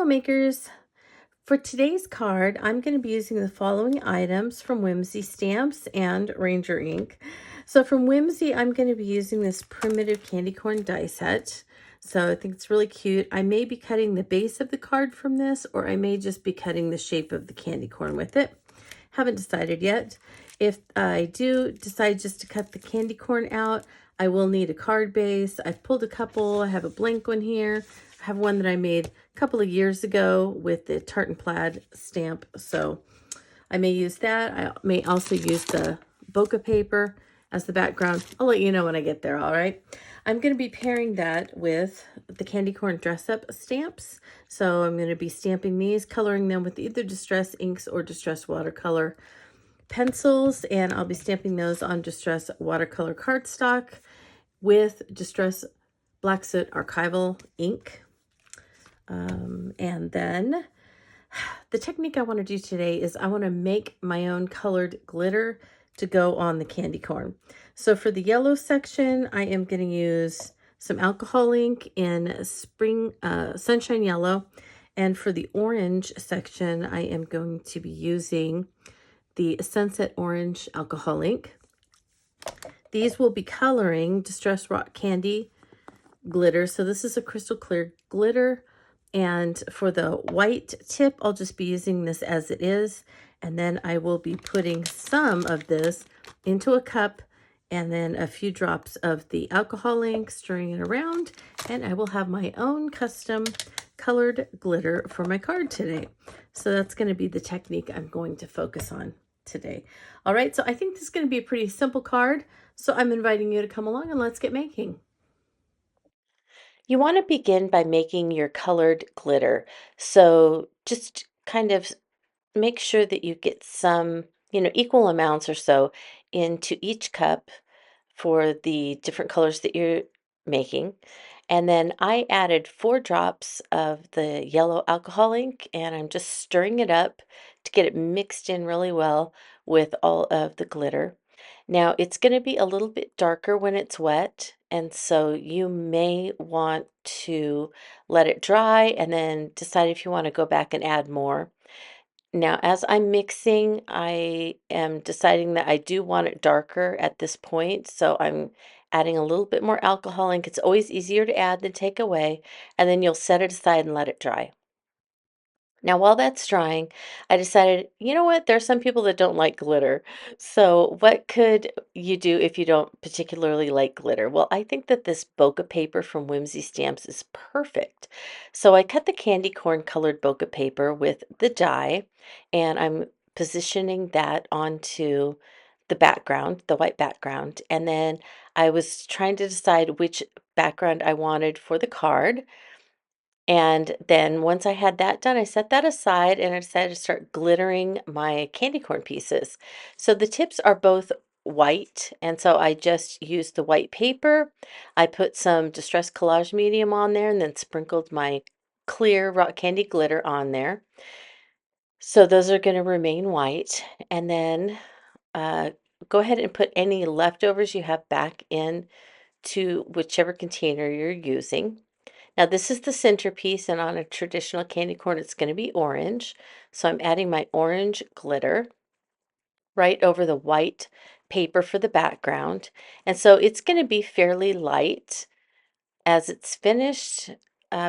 Hello makers! For today's card, I'm going to be using the following items from Whimsy Stamps and Ranger ink. So from Whimsy, I'm going to be using this primitive candy corn die set. So I think it's really cute. I may be cutting the base of the card from this, or I may just be cutting the shape of the candy corn with it. Haven't decided yet. If I do decide just to cut the candy corn out, I will need a card base. I've pulled a couple. I have a blank one here. I have one that I made a couple of years ago with the tartan plaid stamp, so I may use that. I may also use the BOOkeh paper as the background. I'll let you know when I get there, all right? I'm going to be pairing that with the candy corn dress-up stamps. So I'm going to be stamping these, coloring them with either Distress inks or Distress watercolor pencils, and I'll be stamping those on Distress watercolor cardstock with Distress Black Soot archival ink. And then the technique I want to do today is I want to make my own colored glitter to go on the candy corn. So for the yellow section, I am going to use some alcohol ink in spring sunshine yellow. And for the orange section, I am going to be using the sunset orange alcohol ink. These will be coloring Distress Rock Candy glitter. So this is a crystal clear glitter. And for the white tip, I'll just be using this as it is. And then I will be putting some of this into a cup and then a few drops of the alcohol ink, stirring it around. And I will have my own custom colored glitter for my card today. So that's going to be the technique I'm going to focus on today. All right, so I think this is going to be a pretty simple card. So I'm inviting you to come along and let's get making. You want to begin by making your colored glitter. So just kind of make sure that you get some, equal amounts or so into each cup for the different colors that you're making. And then I added 4 drops of the yellow alcohol ink, and I'm just stirring it up to get it mixed in really well with all of the glitter. Now it's going to be a little bit darker when it's wet, and so you may want to let it dry and then decide if you want to go back and add more. Now, as I'm mixing, I am deciding that I do want it darker at this point, so I'm adding a little bit more alcohol ink. It's always easier to add than take away, and then you'll set it aside and let it dry. Now, while that's drying, I decided, you know what? There are some people that don't like glitter. So, what could you do if you don't particularly like glitter? Well, I think that this bokeh paper from Whimsy Stamps is perfect. So, I cut the candy corn colored bokeh paper with the die, and I'm positioning that onto the background, the white background. And then I was trying to decide which background I wanted for the card. And then once I had that done, I set that aside and I decided to start glittering my candy corn pieces. So the tips are both white, and so I just used the white paper. I put some Distress Collage Medium on there and then sprinkled my clear rock candy glitter on there. So those are going to remain white. And then uh, go ahead and put any leftovers you have back in to whichever container you're using. Now this is the centerpiece, and on a traditional candy corn, it's going to be orange. So I'm adding my orange glitter right over the white paper for the background. And so it's going to be fairly light as it's finished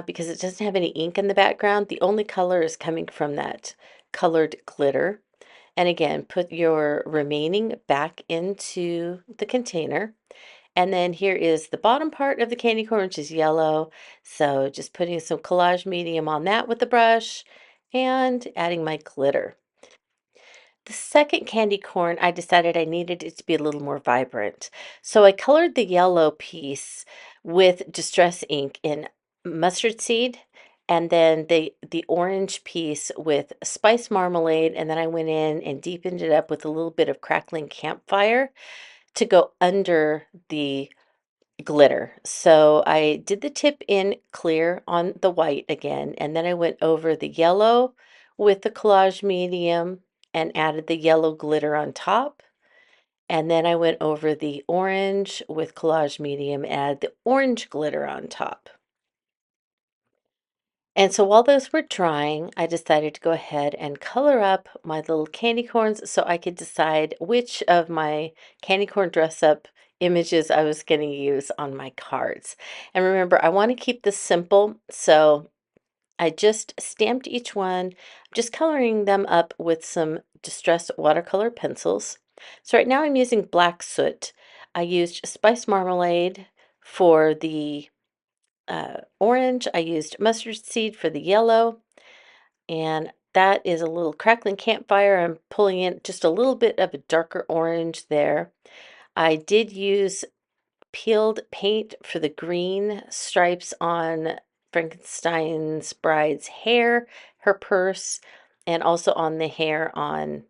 because it doesn't have any ink in the background. The only color is coming from that colored glitter. And again, put your remaining back into the container. And then here is the bottom part of the candy corn, which is yellow. So just putting some collage medium on that with the brush and adding my glitter. The second candy corn, I decided I needed it to be a little more vibrant. So I colored the yellow piece with Distress ink in mustard seed, and then the orange piece with spice marmalade, and then I went in and deepened it up with a little bit of crackling campfire to go under the glitter. So I did the tip in clear on the white again, and then I went over the yellow with the collage medium and added the yellow glitter on top. And then I went over the orange with collage medium, add the orange glitter on top. And so while those were drying, I decided to go ahead and color up my little candy corns so I could decide which of my candy corn dress up images I was going to use on my cards. And remember, I want to keep this simple, so I just stamped each one, just coloring them up with some distressed watercolor pencils. So right now I'm using black soot. I used spice marmalade for the orange. I used mustard seed for the yellow, and that is a little crackling campfire. I'm pulling in just a little bit of a darker orange there. I did use peeled paint for the green stripes on Frankenstein's bride's hair, her purse, and also on the hair on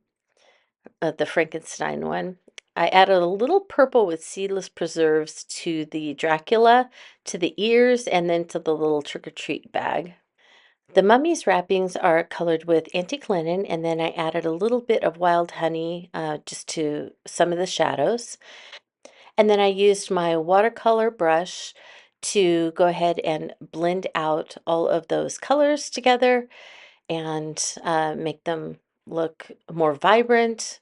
the Frankenstein one. I added a little purple with seedless preserves to the Dracula, to the ears, and then to the little trick-or-treat bag. The mummy's wrappings are colored with antique linen, and then I added a little bit of wild honey just to some of the shadows. And then I used my watercolor brush to go ahead and blend out all of those colors together and make them look more vibrant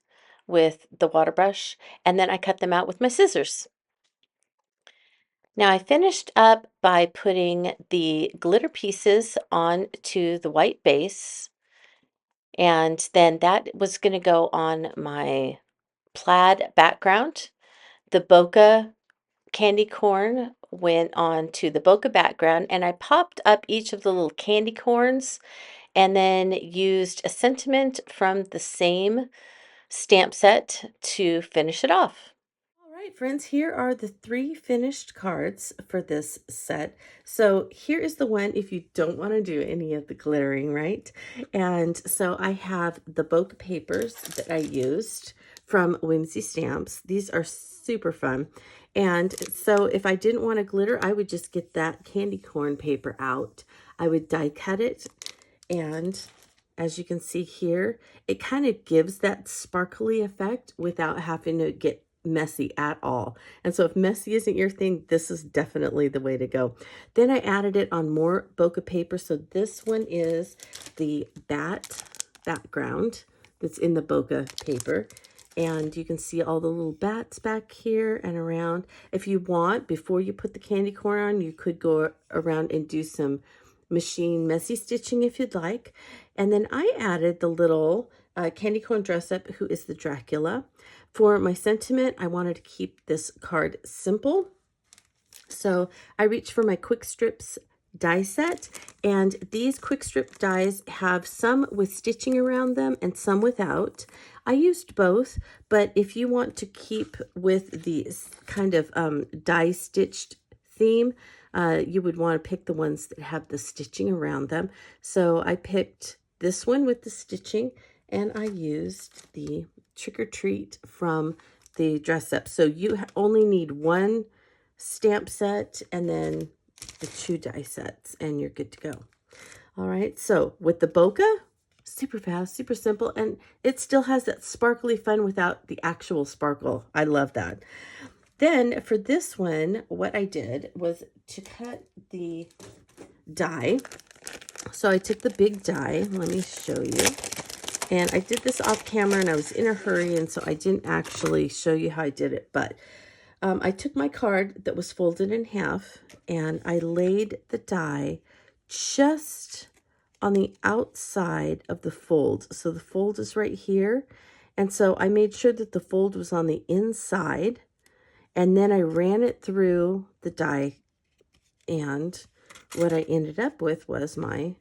with the water brush. And then I cut them out with my scissors. Now I finished up by putting the glitter pieces onto the white base, and then that was going to go on my plaid background. The bokeh candy corn went on to the bokeh background, and I popped up each of the little candy corns and then used a sentiment from the same stamp set to finish it off. All right, friends, here are the 3 finished cards for this set. So here is the one if you don't want to do any of the glittering, right? And so I have the bokeh papers that I used from Whimsy Stamps. These are super fun. And so if I didn't want to glitter, I would just get that candy corn paper out. I would die cut it, and as you can see here, it kind of gives that sparkly effect without having to get messy at all. And so if messy isn't your thing, this is definitely the way to go. Then I added it on more bokeh paper. So this one is the bat background that's in the bokeh paper. And you can see all the little bats back here and around. If you want, before you put the candy corn on, you could go around and do some machine messy stitching if you'd like. And then I added the little candy corn dress up, who is the Dracula. For my sentiment, I wanted to keep this card simple. So I reached for my Quick Strips die set, and these quick strip dies have some with stitching around them and some without. I used both, but if you want to keep with the kind of die stitched theme, you would want to pick the ones that have the stitching around them. So I picked this one with the stitching, and I used the Trick or Treat from the dress up. So you only need one stamp set and then the 2 die sets, and you're good to go. All right, so with the bokeh, super fast, super simple, and it still has that sparkly fun without the actual sparkle. I love that. Then for this one, what I did was to cut the die. So I took the big die. Let me show you. And I did this off camera, and I was in a hurry, and so I didn't actually show you how I did it, but I took my card that was folded in half, and I laid the die just on the outside of the fold. So the fold is right here. And so I made sure that the fold was on the inside, and then I ran it through the die, and what I ended up with was my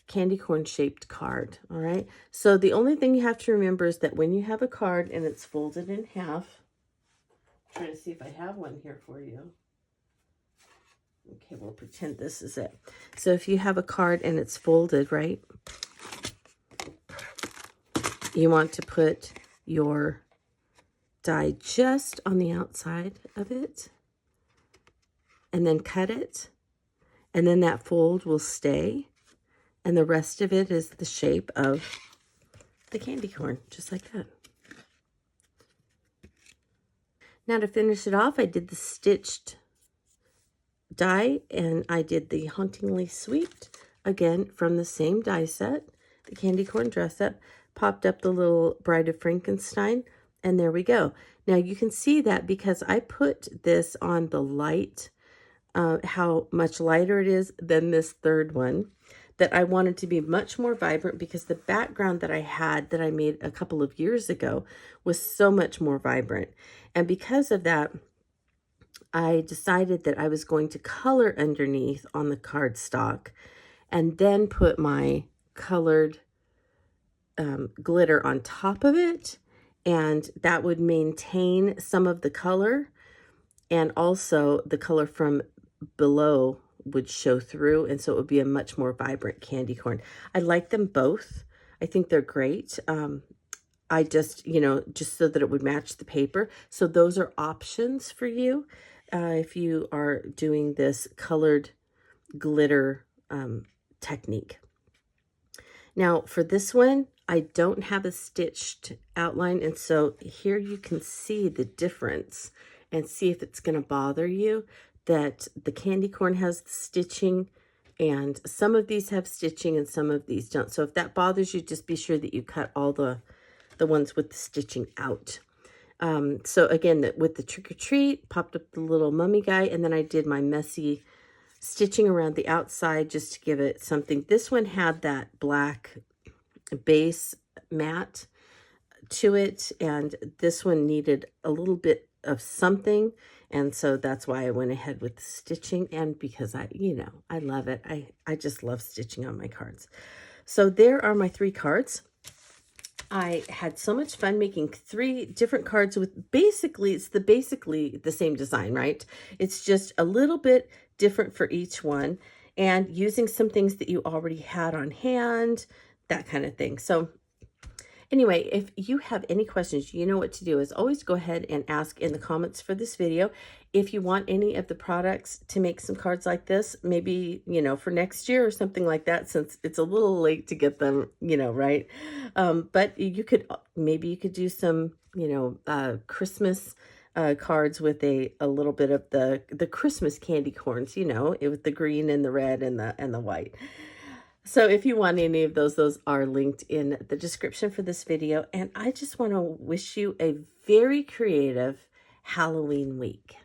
candy corn shaped card. All right. So the only thing you have to remember is that when you have a card and it's folded in half, I'm trying to see if I have one here for you. Okay, we'll pretend this is it. So if you have a card and it's folded, right, you want to put your die just on the outside of it and then cut it, and then that fold will stay, and the rest of it is the shape of the candy corn, just like that. Now to finish it off, I did the stitched die, and I did the Hauntingly Sweet, again, from the same die set, the candy corn dress up, popped up the little Bride of Frankenstein, and there we go. Now you can see that because I put this on the light, how much lighter it is than this third one, that I wanted to be much more vibrant because the background that I had that I made a couple of years ago was so much more vibrant. And because of that, I decided that I was going to color underneath on the cardstock and then put my colored glitter on top of it, and that would maintain some of the color, and also the color from below would show through, and so it would be a much more vibrant candy corn. I like them both. I think they're great. I just, just so that it would match the paper. So those are options for you if you are doing this colored glitter technique. Now for this one, I don't have a stitched outline, and so here you can see the difference and see if it's going to bother you that the candy corn has the stitching, and some of these have stitching and some of these don't. So if that bothers you, just be sure that you cut all the ones with the stitching out. So again, with the Trick or Treat, popped up the little mummy guy, and then I did my messy stitching around the outside just to give it something. This one had that black base mat to it, and this one needed a little bit of something, and so that's why I went ahead with the stitching, and because I love it. I just love stitching on my cards. So there are my 3 cards. I had so much fun making 3 different cards with basically the same design, right? It's just a little bit different for each one, and using some things that you already had on hand, that kind of thing. So anyway, if you have any questions, you know what to do is always go ahead and ask in the comments for this video. If you want any of the products to make some cards like this, maybe, for next year or something like that, since it's a little late to get them, right? But you could do some, Christmas cards with a little bit of the Christmas candy corns, with the green and the red and the white. So if you want any of those are linked in the description for this video. And I just want to wish you a very creative Halloween week.